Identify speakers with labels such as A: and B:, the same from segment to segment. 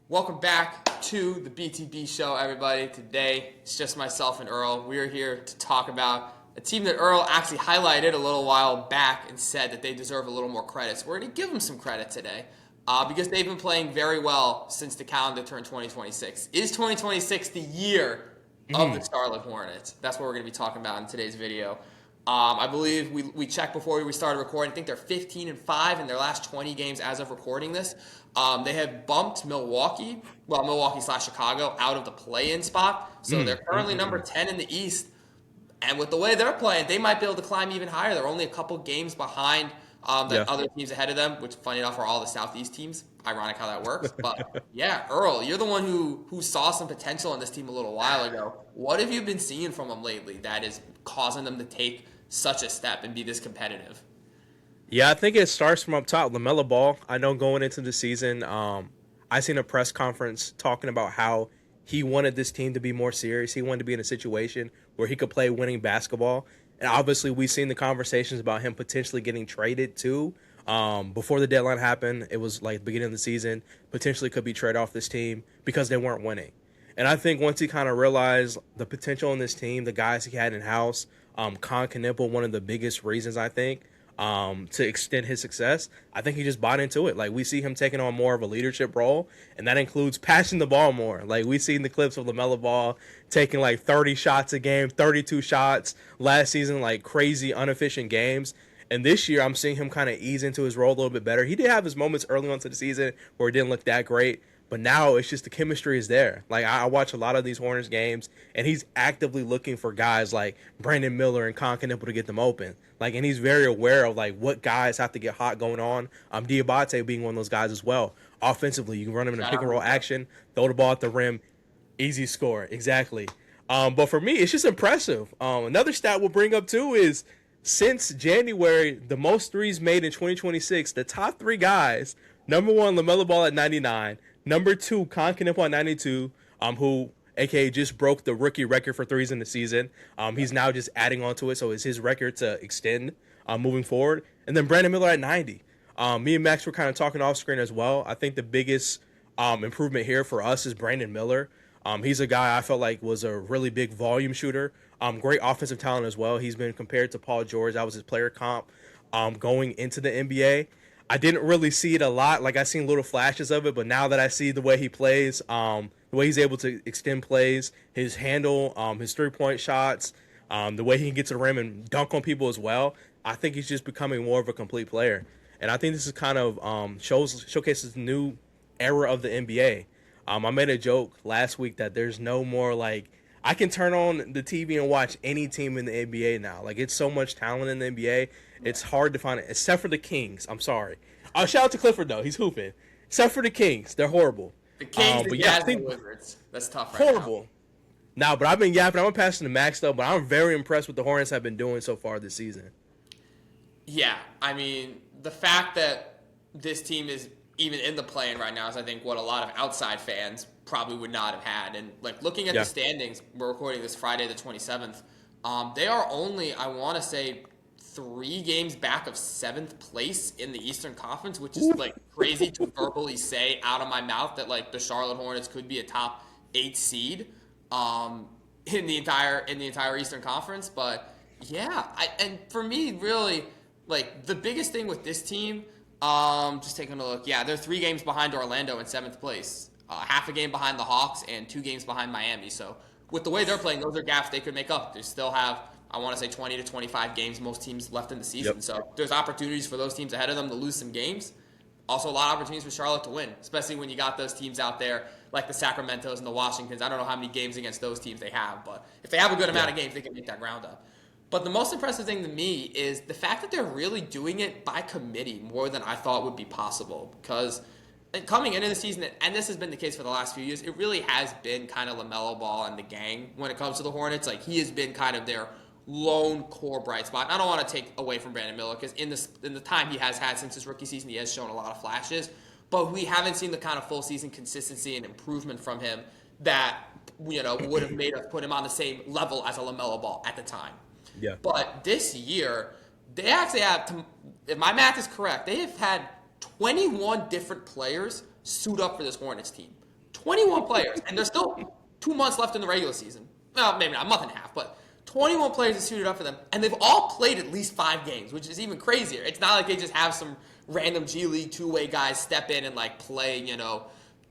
A: Welcome back to the BTB Show, everybody. Today, it's just myself and Earl. We're here to talk about a team that Earl actually highlighted a little while back and said that they deserve a little more credit. So we're going to give them some credit today because they've been playing very well since the calendar turned 2026. Is 2026 the year of the Charlotte Hornets? That's what we're going to be talking about in today's video. I believe we checked before we started recording. I think they're 15-5 in their last 20 games as of recording this. They have bumped Milwaukee / Chicago out of the play-in spot. So they're currently number 10 in the East. And with the way they're playing, they might be able to climb even higher. They're only a couple games behind the other teams ahead of them, which, funny enough, are all the Southeast teams. Ironic how that works. But, yeah, Earl, you're the one who saw some potential in this team a little while ago. What have you been seeing from them lately that is causing them to take such a step and be this competitive?
B: Yeah, I think it starts from up top. LaMelo Ball, I know going into the season, I seen a press conference talking about how he wanted this team to be more serious. He wanted to be in a situation where he could play winning basketball. And obviously, we've seen the conversations about him potentially getting traded too. Before the deadline happened, it was like the beginning of the season, potentially could be traded off this team because they weren't winning. And I think once he kind of realized the potential in this team, the guys he had in-house, Con Knipple, one of the biggest reasons, I think, to extend his success, I think he just bought into it. Like, we see him taking on more of a leadership role, and that includes passing the ball more. Like, we've seen the clips of LaMelo Ball taking like 30 shots a game, 32 shots last season, like crazy, inefficient games. And this year, I'm seeing him kind of ease into his role a little bit better. He did have his moments early on to the season where it didn't look that great, but now it's just the chemistry is there. Like, I watch a lot of these Hornets games, and he's actively looking for guys like Brandon Miller and Con Knipple to get them open. Like, and he's very aware of like what guys have to get hot going on. Diabate being one of those guys as well. Offensively, you can run him in a pick and roll action, throw the ball at the rim, easy score. Exactly. But for me, it's just impressive. Another stat we'll bring up too is since January, the most threes made in 2026, the top three guys: number one, LaMelo Ball at 99. Number two, Con Knipple at 92, who, a.k.a. just broke the rookie record for threes in the season. He's now just adding on to it, so it's his record to extend moving forward. And then Brandon Miller at 90. Me and Max were kind of talking off screen as well. I think the biggest improvement here for us is Brandon Miller. He's a guy I felt like was a really big volume shooter. Great offensive talent as well. He's been compared to Paul George. That was his player comp going into the NBA. I didn't really see it a lot. Like, I seen little flashes of it, but now that I see the way he plays, the way he's able to extend plays, his handle, his three-point shots, the way he can get to the rim and dunk on people as well, I think he's just becoming more of a complete player. And I think this is kind of showcases the new era of the NBA. I made a joke last week that there's no more like, I can turn on the TV and watch any team in the NBA now. Like, it's so much talent in the NBA. It's hard to find it, except for the Kings. I'm sorry. Shout out to Clifford, though. He's hooping. Except for the Kings. They're horrible.
A: The Kings, the Jazz, and the Wizards. That's tough right
B: horrible. Now, but I've been yapping. I'm passing to Max, though, but I'm very impressed with the Hornets have been doing so far this season.
A: Yeah, I mean, the fact that this team is even in the play-in right now is, I think, what a lot of outside fans probably would not have had. And, like, looking at the standings, we're recording this Friday the 27th, they are only, I want to say, 3 games back of 7th place in the Eastern Conference, which is, like, crazy to verbally say out of my mouth that, like, the Charlotte Hornets could be a top 8 seed in the entire Eastern Conference. But, yeah, and for me, really, like, the biggest thing with this team, just taking a look, they're 3 games behind Orlando in 7th place. Half a game behind the Hawks and 2 games behind Miami. So with the way they're playing, those are gaps they could make up. They still have, I want to say, 20 to 25 games, most teams left in the season. Yep. So there's opportunities for those teams ahead of them to lose some games. Also, a lot of opportunities for Charlotte to win, especially when you got those teams out there like the Sacramentos and the Washingtons. I don't know how many games against those teams they have, but if they have a good amount of games, they can make that ground up. But the most impressive thing to me is the fact that they're really doing it by committee more than I thought would be possible. Because coming into the season, and this has been the case for the last few years, it really has been kind of LaMelo Ball and the gang when it comes to the Hornets. Like, he has been kind of their lone core bright spot. And I don't want to take away from Brandon Miller because in the time he has had since his rookie season, he has shown a lot of flashes. But we haven't seen the kind of full season consistency and improvement from him that, would have made us put him on the same level as a LaMelo Ball at the time.
B: Yeah.
A: But this year, they actually have, if my math is correct, they have had 21 different players suit up for this Hornets team. 21 players, and there's still 2 months left in the regular season. Well, maybe not a month and a half, but 21 players have suited up for them, and they've all played at least 5 games, which is even crazier. It's not like they just have some random G League two-way guys step in and like play,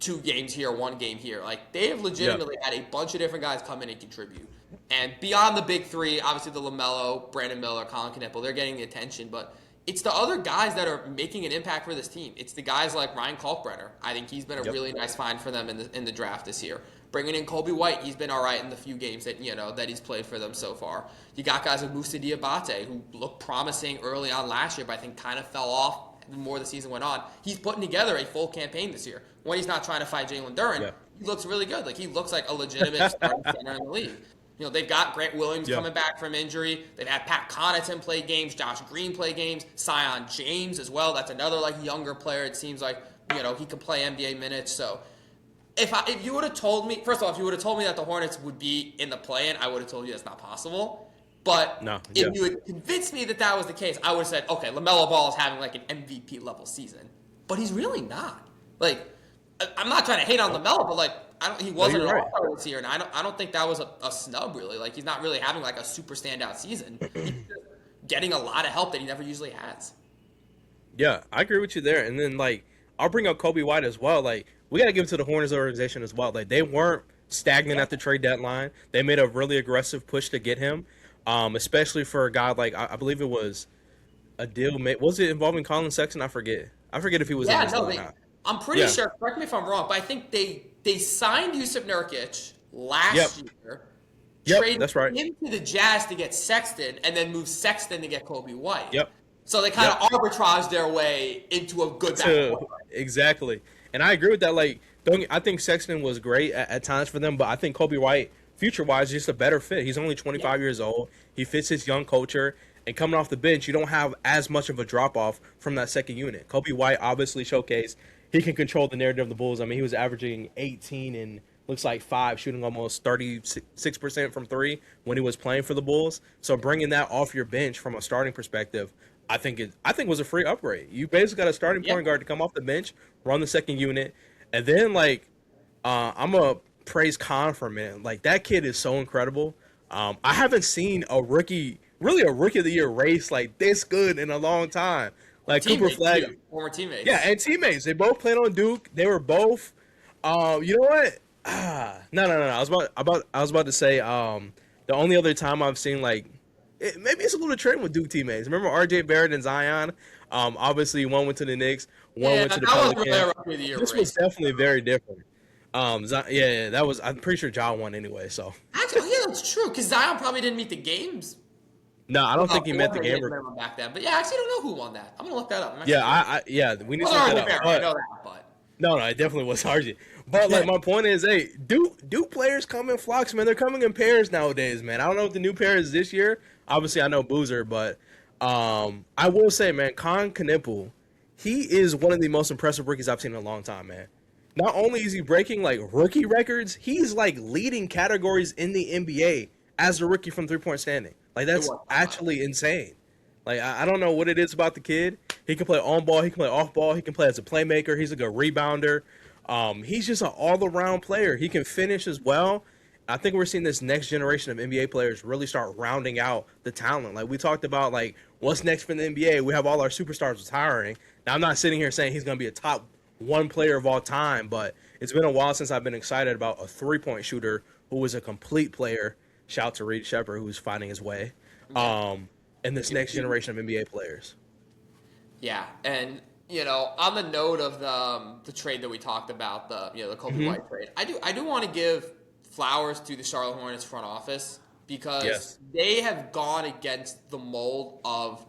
A: 2 games here, 1 game here. Like, they have legitimately had a bunch of different guys come in and contribute. And beyond the big 3, obviously the LaMelo, Brandon Miller, Colin Knippel, they're getting the attention, but it's the other guys that are making an impact for this team. It's the guys like Ryan Kalkbrenner. I think he's been a really nice find for them in the draft this year. Bringing in Kobe White, he's been all right in the few games that that he's played for them so far. You got guys like Moussa Diabate, who looked promising early on last year, but I think kind of fell off the more the season went on. He's putting together a full campaign this year. When he's not trying to fight Jalen Duren, he looks really good. Like, he looks like a legitimate starting center in the league. They've got Grant Williams coming back from injury. They've had Pat Connaughton play games, Josh Green play games, Sion James as well. That's another younger player. It seems like he could play NBA minutes. So if you would have told me, first of all, if you would have told me that the Hornets would be in the play-in, I would have told you that's not possible. But if you had convinced me that was the case, I would have said, okay, LaMelo Ball is having an MVP level season, but he's really not. I'm not trying to hate on LaMelo, but he wasn't an all-star this year, and I don't think that was a snub really. He's not really having a super standout season. He's just getting a lot of help that he never usually has.
B: Yeah, I agree with you there. And then I'll bring up Kobe White as well. We got to give it to the Hornets organization as well. They weren't stagnant at the trade deadline. They made a really aggressive push to get him, especially for a guy I believe it was a deal made. Was it involving Colin Sexton? I forget if he was in this or not.
A: I'm pretty sure, correct me if I'm wrong, but I think they signed Yusuf Nurkic last year, traded him to the Jazz to get Sexton, and then moved Sexton to get Kobe White. So they kind of arbitraged their way into a good backcourt.
B: Exactly. And I agree with that. I think Sexton was great at times for them, but I think Kobe White, future-wise, is just a better fit. He's only 25 years old. He fits his young culture. And coming off the bench, you don't have as much of a drop-off from that second unit. Kobe White obviously showcased he can control the narrative of the Bulls. I mean, he was averaging 18 and looks like 5, shooting almost 36% from 3 when he was playing for the Bulls. So bringing that off your bench from a starting perspective, I think was a free upgrade. You basically got a starting point guard to come off the bench, run the second unit, and then I'm gonna praise Khan for a minute. That kid is so incredible. I haven't seen a rookie of the year race this good in a long time. Cooper Flag,
A: former teammates.
B: Yeah, and teammates. They both played on Duke. They were both. You know what? No. I was about to say. The only other time I've seen maybe it's a little trend with Duke teammates. Remember R.J. Barrett and Zion? Obviously one went to the Knicks, one went to the Pelicans. This was definitely very different. That was. I'm pretty sure Ja won anyway. So
A: actually, that's true because Zion probably didn't meet the games.
B: No, I don't think he met the game
A: back then. But yeah, I actually don't know who won that. I'm gonna look that up.
B: We need to look that up.
A: I know that, but
B: no, it definitely was RJ. But my point is, hey, Duke players come in flocks, man. They're coming in pairs nowadays, man. I don't know if the new pair is this year. Obviously, I know Boozer, but I will say, man, Colin Knippel, he is one of the most impressive rookies I've seen in a long time, man. Not only is he breaking rookie records, he's leading categories in the NBA as a rookie from 3-point standing. That's actually insane. I don't know what it is about the kid. He can play on ball. He can play off ball. He can play as a playmaker. He's a good rebounder. He's just an all-around player. He can finish as well. I think we're seeing this next generation of NBA players really start rounding out the talent. We talked about, what's next for the NBA. We have all our superstars retiring. Now, I'm not sitting here saying he's going to be a top 1 player of all time, but it's been a while since I've been excited about a 3-point shooter who was a complete player. Shout out to Reed Shepard, who's finding his way. And this next generation of NBA players.
A: Yeah, and on the note of the trade that we talked about, the Kobe White trade, I do want to give flowers to the Charlotte Hornets front office because they have gone against the mold of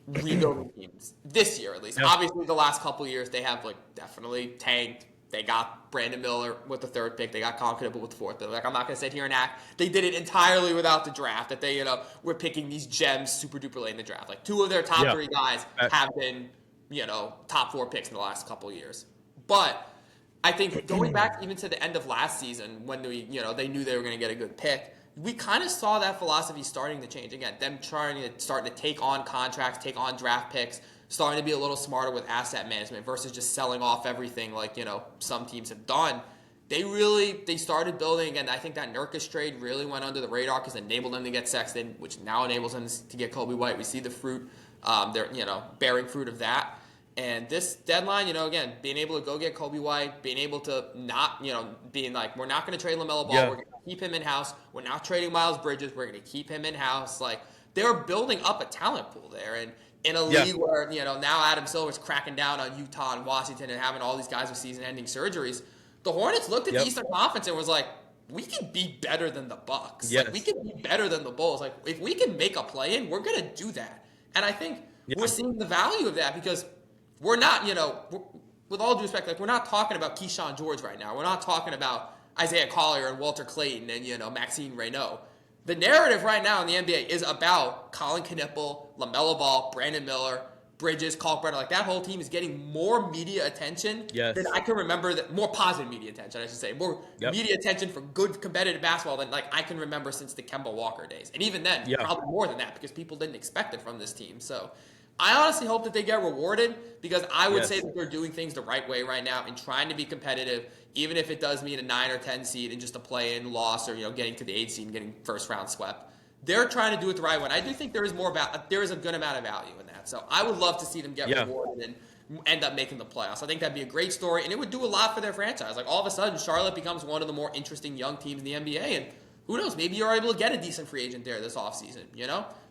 A: rebuilding teams this year, at least. Yeah. Obviously, the last couple of years they have definitely tanked. They got Brandon Miller with the 3rd pick. They got Colin Knippel with the 4th pick. I'm not going to sit here and act. They did it entirely without the draft. That they, were picking these gems super duper late in the draft. 2 of their top 3 guys have been, top 4 picks in the last couple of years. But I think going back even to the end of last season when they knew they were going to get a good pick, we kind of saw that philosophy starting to change again. Them starting to take on contracts, take on draft picks, starting to be a little smarter with asset management versus just selling off everything some teams have done. they started building, and I think that Nurkic trade really went under the radar because it enabled them to get Sexton, which now enables them to get Kobe White. We see the fruit, they're bearing fruit of that. And this deadline, again, being able to go get Kobe White, being able to not, being like, we're not going to trade LaMelo Ball, we're going to keep him in house. We're not trading Miles Bridges, we're going to keep him in house. Like, they're building up a talent pool there, and in a league where now Adam Silver's cracking down on Utah and Washington and having all these guys with season-ending surgeries. The Hornets looked at the Eastern Conference and was like, we can be better than the Bucks.
B: Yes.
A: Like, we can be better than the Bulls. Like, if we can make a play-in, we're going to do that. And I think we're seeing the value of that because we're not, with all due respect, like, we're not talking about Keyshawn George right now. We're not talking about Isaiah Collier and Walter Clayton and, Maxine Reynaud. The narrative right now in the NBA is about Colin Knippel, LaMelo Ball, Brandon Miller, Bridges, Kalkbrenner. Like, that whole team is getting more media attention than I can remember. More positive media attention, I should say. More media attention for good competitive basketball than, like, I can remember since the Kemba Walker days. And even then, probably more than that because people didn't expect it from this team. So I honestly hope that they get rewarded because I would say that they're doing things the right way right now and trying to be competitive, even if it does mean a 9 or 10 seed and just a play-in loss or, getting to the 8 seed and getting first-round swept. They're trying to do it the right way. And I do think there is a good amount of value in that. So I would love to see them get rewarded and end up making the playoffs. I think that'd be a great story, and it would do a lot for their franchise. Like, all of a sudden, Charlotte becomes one of the more interesting young teams in the NBA, and who knows, maybe you're able to get a decent free agent there this offseason,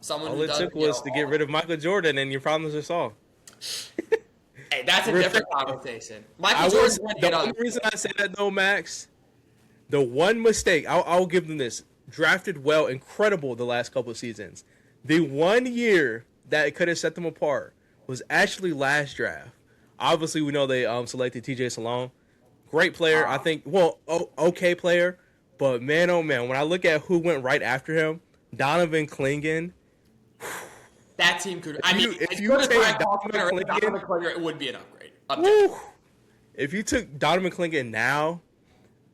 A: Someone
B: all it took was to get rid of Michael Jordan, and your problems are solved.
A: Hey, that's a different conversation. The
B: only reason I say that, though, Max, the one mistake, I'll give them this, drafted well, incredible the last couple of seasons. The 1 year that could have set them apart was actually last draft. Obviously, we know they selected TJ Salone. Great player, I think. Well, okay player. But, man, oh, man, when I look at who went right after him, Donovan Clingan.
A: That team could.
B: If you take
A: Donovan Clingan, it would be an upgrade.
B: If you took Donovan Clingan now,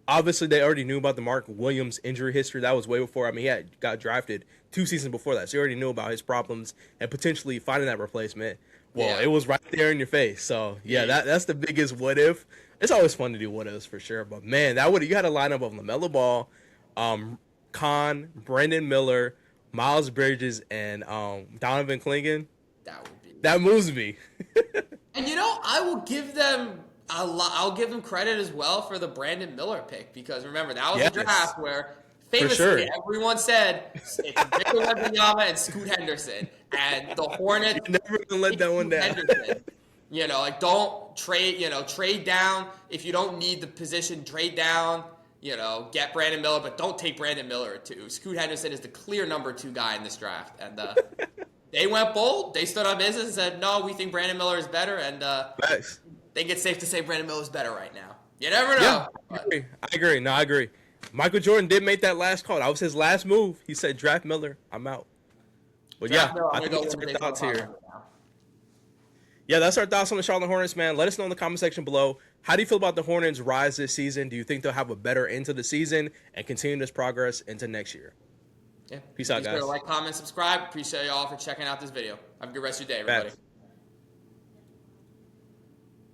B: obviously they already knew about the Mark Williams injury history. That was way before. He got drafted 2 seasons before that, so you already knew about his problems and potentially finding that replacement. Well, it was right there in your face. So, that's the biggest what if. It's always fun to do what ifs for sure. But, man, you had a lineup of LaMelo Ball, Con, Brandon Miller, Miles Bridges, and Donovan Clingan. That moves me.
A: And I will give them I'll give them credit as well for the Brandon Miller pick because remember that was a draft where famously everyone said it's Victor Wembanyama and Scoot Henderson, and the Hornets
B: you're never gonna let that one down.
A: Don't trade down if you don't need the position. Trade down. Get Brandon Miller, but don't take Brandon Miller at 2. Scoot Henderson is the clear number 2 guy in this draft. And they went bold. They stood on business and said, no, we think Brandon Miller is better. And I think it's safe to say Brandon Miller is better right now. You never know.
B: Yeah, I agree. No, I agree. Michael Jordan did make that last call. That was his last move. He said, draft Miller. I'm out. But I think that's our thoughts here. Yeah, that's our thoughts on the Charlotte Hornets, man. Let us know in the comment section below. How do you feel about the Hornets' rise this season? Do you think they'll have a better end to the season and continue this progress into next year?
A: Yeah.
B: Peace out, guys.
A: Like, comment, subscribe. Appreciate y'all for checking out this video. Have a good rest of your day, everybody.